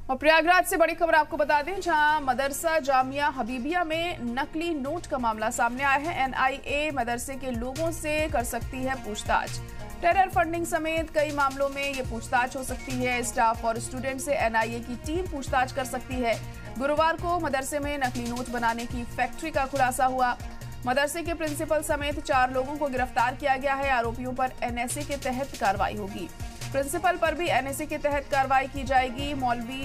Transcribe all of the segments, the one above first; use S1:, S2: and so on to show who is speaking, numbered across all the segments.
S1: और प्रयागराज से बड़ी खबर आपको बता दें, जहां मदरसा जामिया हबीबिया में नकली नोट का मामला सामने आया है। एनआईए मदरसे के लोगों से कर सकती है पूछताछ। टेरर फंडिंग समेत कई मामलों में ये पूछताछ हो सकती है। स्टाफ और स्टूडेंट से एनआईए की टीम पूछताछ कर सकती है। गुरुवार को मदरसे में नकली नोट बनाने की फैक्ट्री का खुलासा हुआ। मदरसे के प्रिंसिपल समेत 4 लोगों को गिरफ्तार किया गया है। आरोपियों पर एनएसए के तहत कार्रवाई होगी। प्रिंसिपल पर भी एनएसए के तहत कार्रवाई की जाएगी। मौलवी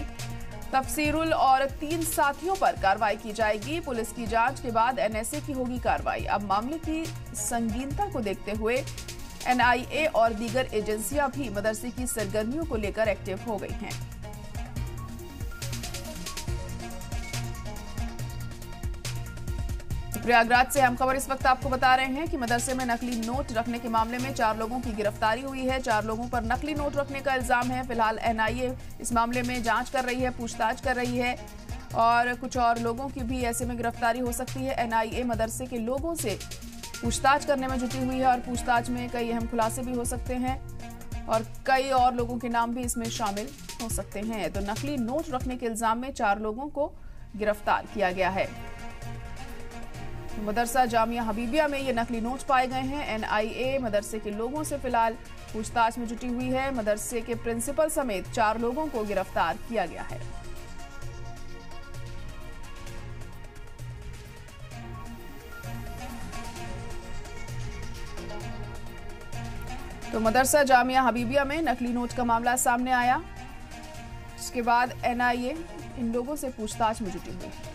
S1: तफसीरुल और 3 साथियों पर कार्रवाई की जाएगी। पुलिस की जांच के बाद एनएसए की होगी कार्रवाई। अब मामले की संगीनता को देखते हुए एनआईए और दीगर एजेंसियां भी मदरसे की सरगर्मियों को लेकर एक्टिव हो गई हैं। प्रयागराज से हम खबर इस वक्त आपको बता रहे हैं कि मदरसे में नकली नोट रखने के मामले में 4 लोगों की गिरफ्तारी हुई है। 4 लोगों पर नकली नोट रखने का इल्जाम है। फिलहाल एनआईए इस मामले में जांच कर रही है, पूछताछ कर रही है और कुछ और लोगों की भी ऐसे में गिरफ्तारी हो सकती है। एनआईए मदरसे के लोगों से पूछताछ करने में जुटी हुई है और पूछताछ में कई अहम खुलासे भी हो सकते हैं और कई और लोगों के नाम भी इसमें शामिल हो सकते हैं। तो नकली नोट रखने के इल्जाम में 4 लोगों को गिरफ्तार किया गया है। मदरसा जामिया हबीबिया में ये नकली नोट पाए गए हैं। एनआईए मदरसे के लोगों से फिलहाल पूछताछ में जुटी हुई है। मदरसे के प्रिंसिपल समेत 4 लोगों को गिरफ्तार किया गया है। तो मदरसा जामिया हबीबिया में नकली नोट का मामला सामने आया। इसके बाद एनआईए इन लोगों से पूछताछ में जुटी हुई है।